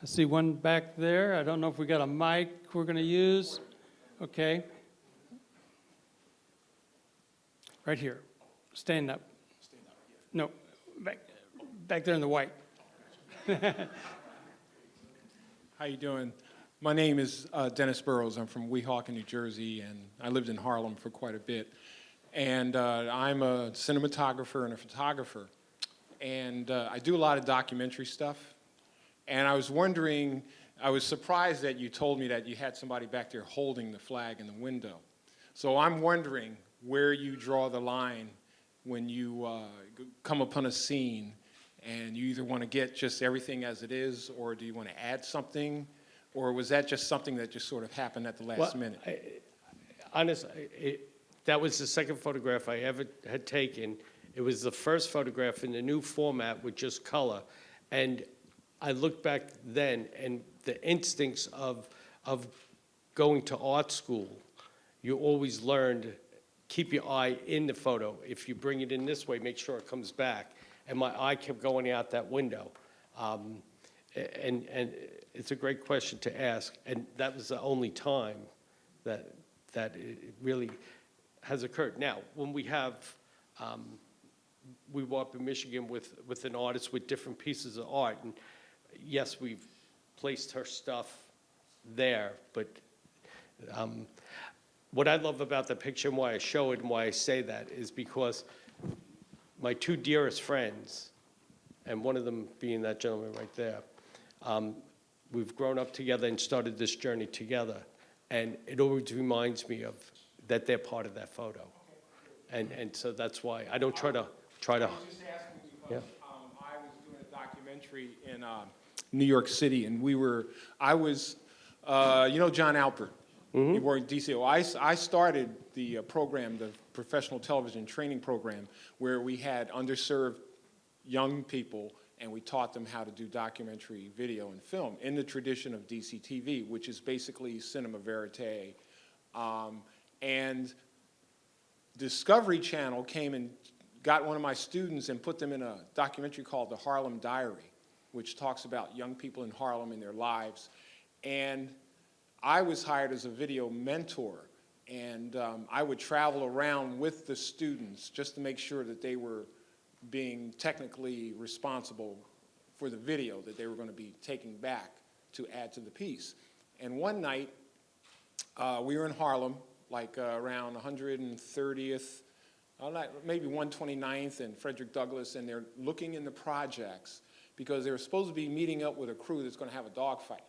I see one back there. I don't know if we got a mic we're going to use. Okay. Right here. Stand up. No, back there in the white. How you doing? My name is Dennis Burrows. I'm from Weehawken, New Jersey, and I lived in Harlem for quite a bit. And I'm a cinematographer and a photographer. And I do a lot of documentary stuff. And I was wondering, I was surprised that you told me that you had somebody back there holding the flag in the window. So I'm wondering where you draw the line when you come upon a scene and you either want to get just everything as it is, or do you want to add something? Or was that just something that just sort of happened at the last minute? Honestly, that was the second photograph I ever had taken. It was the first photograph in the new format with just color. And I look back then, and the instincts of going to art school, you always learned, keep your eye in the photo. If you bring it in this way, make sure it comes back. And my eye kept going out that window. And it's a great question to ask. And that was the only time that it really has occurred. Now, when we have, we were up in Michigan with an artist with different pieces of art. And yes, we've placed her stuff there, but what I love about the picture and why I show it and why I say that is because my two dearest friends, and one of them being that gentleman right there, we've grown up together and started this journey together. And it always reminds me of that they're part of that photo. And so that's why I don't try to. I was just asking because I was doing a documentary in New York City, and I was, you know John Alpert? He worked in DC. Well, I started the program, the professional television training program, where we had underserved young people, and we taught them how to do documentary video and film in the tradition of DCTV, which is basically cinema verite. And Discovery Channel came and got one of my students and put them in a documentary called The Harlem Diary, which talks about young people in Harlem and their lives. And I was hired as a video mentor, and I would travel around with the students just to make sure that they were being technically responsible for the video that they were going to be taking back to add to the piece. And one night, we were in Harlem, like around 130th, maybe 129th and Frederick Douglass, and they're looking in the projects because they were supposed to be meeting up with a crew that's going to have a dogfight.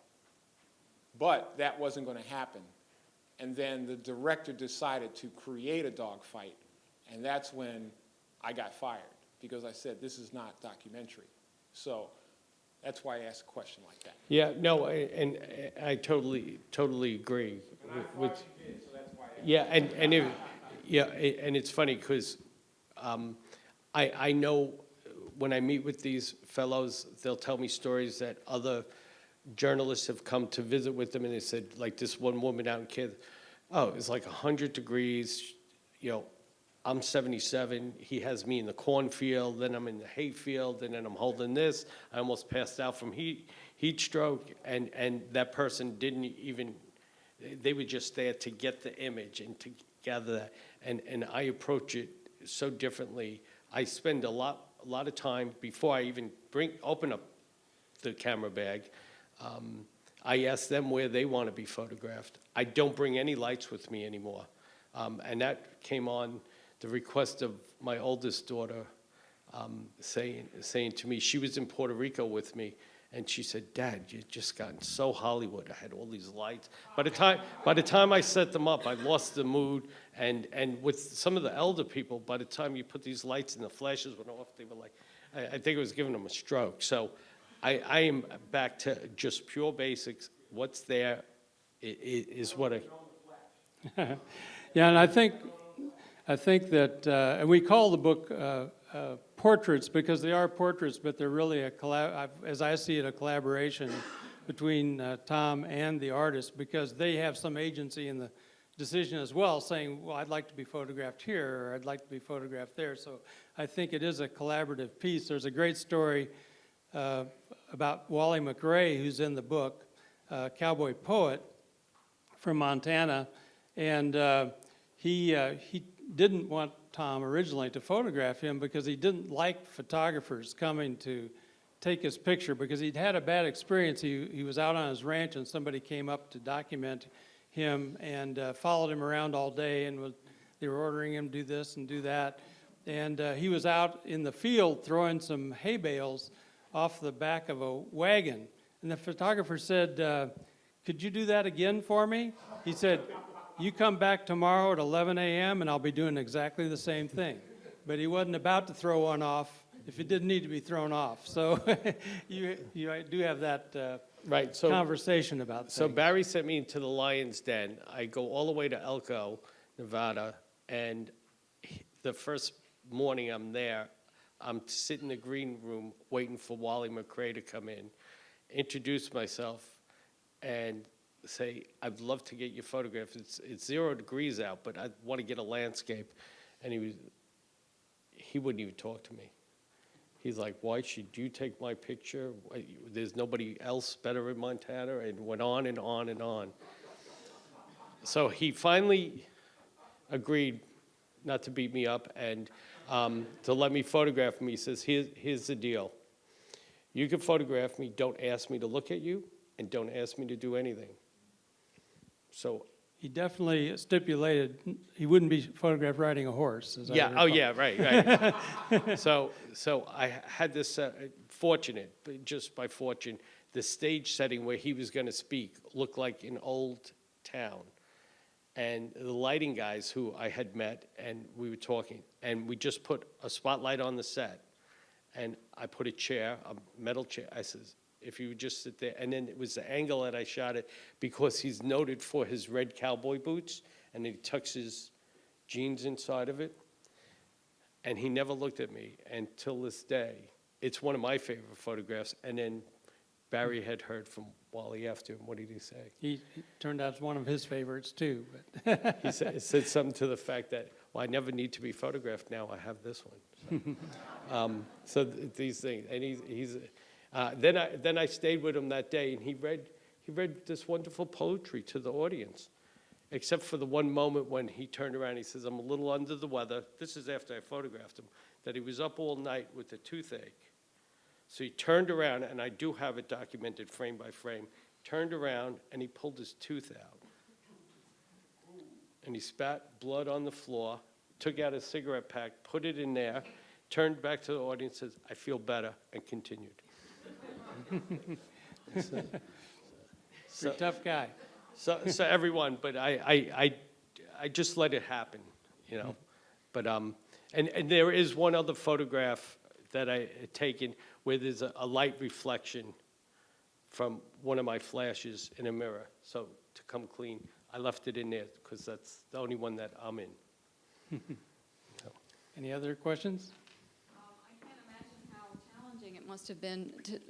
But that wasn't going to happen. And then the director decided to create a dogfight, and that's when I got fired, because I said, this is not documentary. So that's why I asked a question like that. Yeah, no, and I totally agree. And I thought you did, so that's why I asked. Yeah, and it's funny because I know when I meet with these fellows, they'll tell me stories that other journalists have come to visit with them, and they said, like this one woman out in Kansas, oh, it's like 100 degrees, I'm 77, he has me in the cornfield, then I'm in the hayfield, and then I'm holding this. I almost passed out from heat stroke, and that person didn't even, they were just there to get the image and to gather that. And I approach it so differently. I spend a lot of time before I even open up the camera bag. I ask them where they want to be photographed. I don't bring any lights with me anymore. And that came on the request of my oldest daughter, saying to me, she was in Puerto Rico with me, and she said, Dad, you've just gotten so Hollywood. I had all these lights. By the time I set them up, I lost the mood. And with some of the elder people, by the time you put these lights and the flashes went off, they were like, I think it was giving them a stroke. So I am back to just pure basics. What's there is what I... Yeah, and I think that, and we call the book portraits because they are portraits, but they're really as I see it, a collaboration between Tom and the artist, because they have some agency in the decision as well, saying, well, I'd like to be photographed here, or I'd like to be photographed there. So I think it is a collaborative piece. There's a great story about Wally McRae, who's in the book, cowboy poet from Montana, and he didn't want Tom originally to photograph him because he didn't like photographers coming to take his picture because he'd had a bad experience. He was out on his ranch and somebody came up to document him and followed him around all day, and they were ordering him to do this and do that. And he was out in the field throwing some hay bales off the back of a wagon. And the photographer said, could you do that again for me? He said, you come back tomorrow at 11 a.m. and I'll be doing exactly the same thing. but he wasn't about to throw one off if it didn't need to be thrown off. So you do have that Right, so, conversation about so things. Barry sent me to the Lion's Den. I go all the way to Elko, Nevada, and the first morning I'm there, I'm sitting in the green room waiting for Wally McRae to come in, introduce myself, and say, I'd love to get your photograph. It's 0 degrees out, but I want to get a landscape. And he wouldn't even talk to me. He's like, why should you take my picture? There's nobody else better in Montana, and went on and on and on. So he finally agreed not to beat me up and to let me photograph him. He says, here's the deal. You can photograph me, don't ask me to look at you, and don't ask me to do anything. So, He definitely stipulated he wouldn't be photographed riding a horse. As I yeah, oh recall. yeah, right. So I had this fortunate, but just by fortune, the stage setting where he was going to speak looked like an old town. And the lighting guys who I had met, and we were talking, and we just put a spotlight on the set. And I put a chair, a metal chair. I says, if you would just sit there. And then it was the angle that I shot it, because he's noted for his red cowboy boots, and he tucks his jeans inside of it. And he never looked at me until this day. It's one of my favorite photographs. And then Barry had heard from Wally after him. What did he say? He turned out one of his favorites too. But He said something to the fact that, well, I never need to be photographed now. I have this one. So these things, and then I stayed with him that day, and he read this wonderful poetry to the audience, except for the one moment when he turned around. He says, "I'm a little under the weather." This is after I photographed him. That he was up all night with a toothache. So he turned around, and I do have it documented frame by frame. Turned around, and he pulled his tooth out. And he spat blood on the floor, took out a cigarette pack, put it in there, turned back to the audience, says, "I feel better," and continued. Pretty tough guy. So everyone, but I just let it happen, you know. But and there is one other photograph that I had taken where there's a light reflection from one of my flashes in a mirror. So to come clean, I left it in there because that's the only one that I'm in. Any other questions? I can't imagine how challenging it must have been to.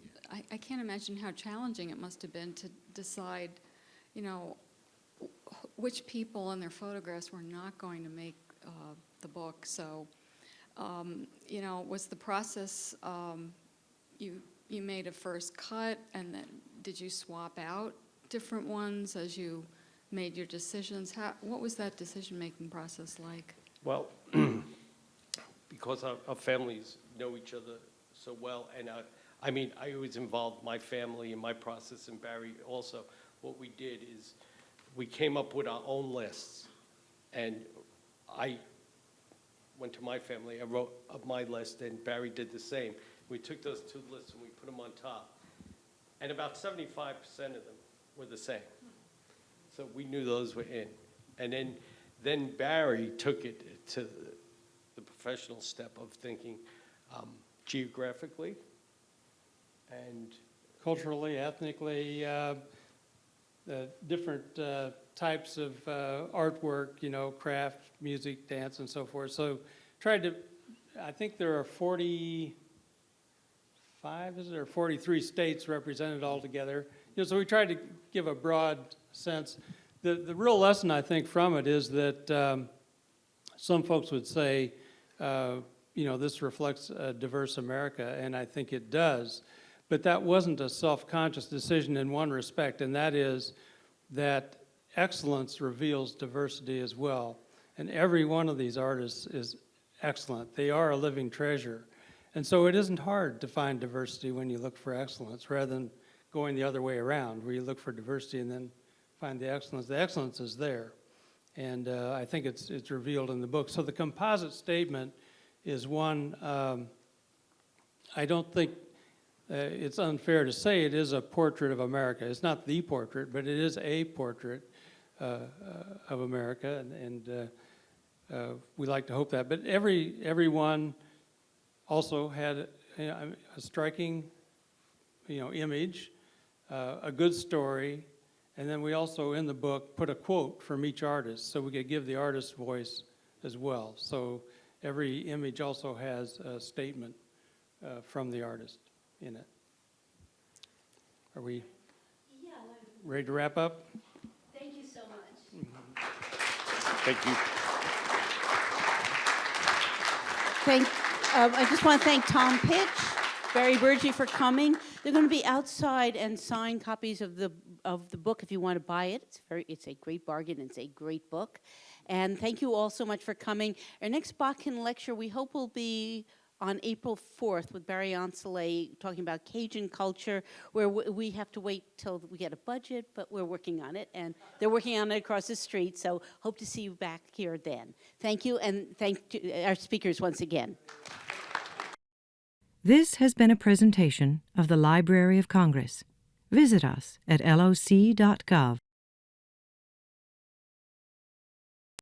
I can't imagine how challenging it must have been to decide, you know, which people and their photographs were not going to make the book. So, you know, was the process you made a first cut, and then did you swap out different ones as you made your decisions? What was that decision-making process like? Well, because our families know each other so well, and I mean, I was involved, my family, in my process, and Barry also. What we did is we came up with our own lists, and I went to my family, I wrote up my list, and Barry did the same. We took those two lists and we put them on top, and about 75% of them were the same. So we knew those were in. And then Barry took it to the professional step of thinking geographically and Culturally, ethnically, the different types of artwork, you know, craft, music, dance, and so forth. So tried to, I think there are 45, is there 43 states represented altogether. You know, so we tried to give a broad sense. The real lesson, I think, from it is that some folks would say, you know, this reflects a diverse America, and I think it does. But that wasn't a self-conscious decision in one respect, and that is that excellence reveals diversity as well. And every one of these artists is excellent. They are a living treasure. And so it isn't hard to find diversity when you look for excellence, rather than going the other way around, where you look for diversity and then find the excellence. The excellence is there. And I think it's revealed in the book. So the composite statement is one, I don't think it's unfair to say it is a portrait of America. It's not the portrait, but it is a portrait of America. And we like to hope that. But everyone also had a striking, image, a good story, and then we also in the book put a quote from each artist so we could give the artist's voice as well. So every image also has a statement from the artist in it. Are we ready to wrap up? Thank you so much. Thank you. I just want to thank Tom Pich, Barry Bergey for coming. They're going to be outside and sign copies of the book if you want to buy it. It's a great bargain. It's a great book. And thank you all so much for coming. Our next Botkin lecture we hope will be on April 4th with Barry Ancelay talking about Cajun culture, where we have to wait till we get a budget, but we're working on it, and they're working on it across the street, so hope to see you back here then. Thank you, and thank our speakers once again. This has been a presentation of the Library of Congress. Visit us at loc.gov.